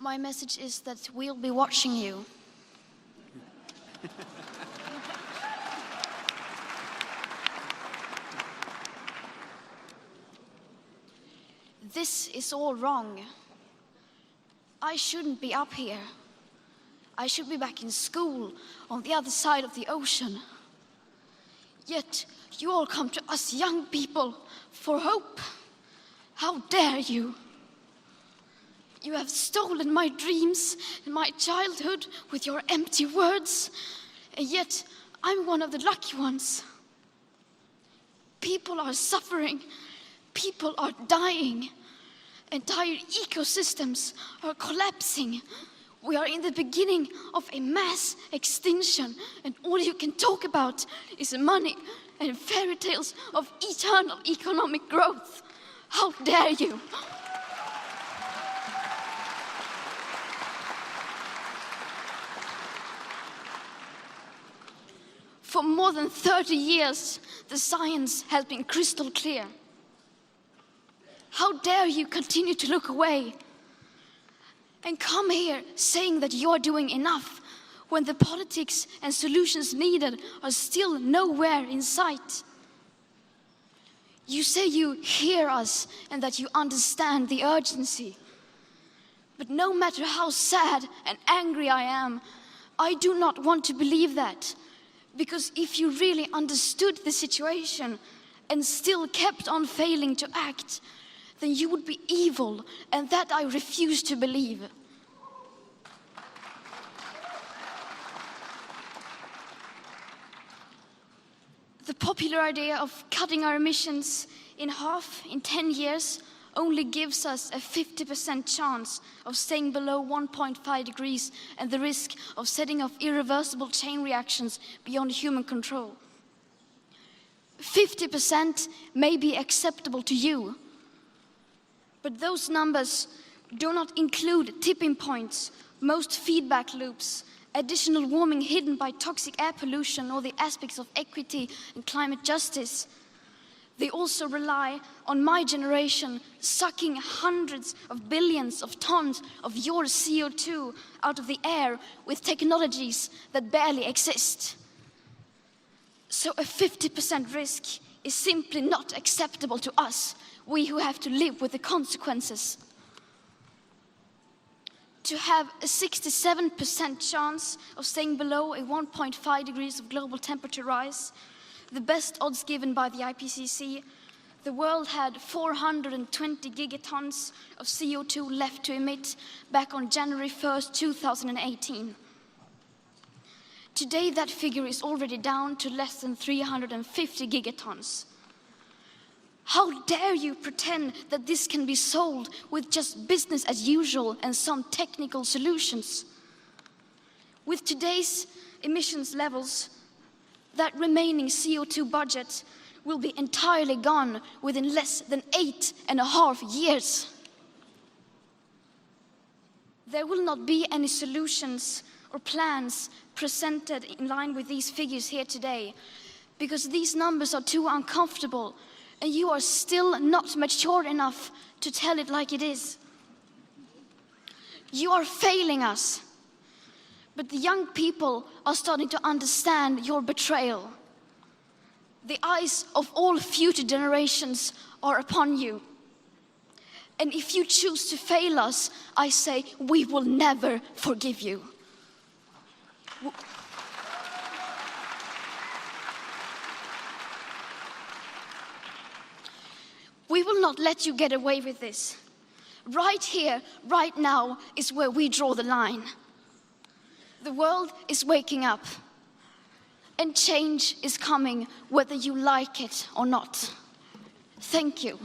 My message is that we'll be watching you. This is all wrong. I shouldn't be up here. I should be back in school on the other side of the ocean. Yet you all come to us young people for hope. How dare you? You have stolen my dreams and my childhood with your empty words, and yet I'm one of the lucky ones. People are suffering, people are dying, entire ecosystems are collapsing. We are in the beginning of a mass extinction, and all you can talk about is money and fairy tales of eternal economic growth. How dare you? For more than 30 years, the science has been crystal clear. How dare you continue to look away and come here saying that you're doing enough when the politics and solutions needed are still nowhere in sight? You say you hear us and that you understand the urgency. But no matter how sad and angry I am, I do not want to believe that. Because if you really understood the situation and still kept on failing to act, then you would be evil, and that I refuse to believe. The popular idea of cutting our emissions in half in 10 years only gives us a 50% chance of staying below 1.5 degrees and the risk of setting off irreversible chain reactions beyond human control. 50% may be acceptable to you, but those numbers do not include tipping points, most feedback loops, additional warming hidden by toxic air pollution, or the aspects of equity and climate justice. They also rely on my generation sucking hundreds of billions of tons of your CO2 out of the air with technologies that barely exist. So a 50% risk is simply not acceptable to us, we who have to live with the consequences. To have a 67% chance of staying below a 1.5 degrees of global temperature rise, the best odds given by the IPCC, the world had 420 gigatons of CO2 left to emit back on January 1st, 2018. Today, that figure is already down to less than 350 gigatons. How dare you pretend that this can be solved with just business as usual and some technical solutions? With today's emissions levels, that remaining CO2 budget will be entirely gone within less than 8.5 years. There will not be any solutions or plans presented in line with these figures here today, because these numbers are too uncomfortable and you are still not mature enough to tell it like it is. You are failing us. But the young people are starting to understand your betrayal. The eyes of all future generations are upon you. And if you choose to fail us, I say we will never forgive you. We will not let you get away with this. Right here, right now, is where we draw the line. The world is waking up, and change is coming whether you like it or not. Thank you.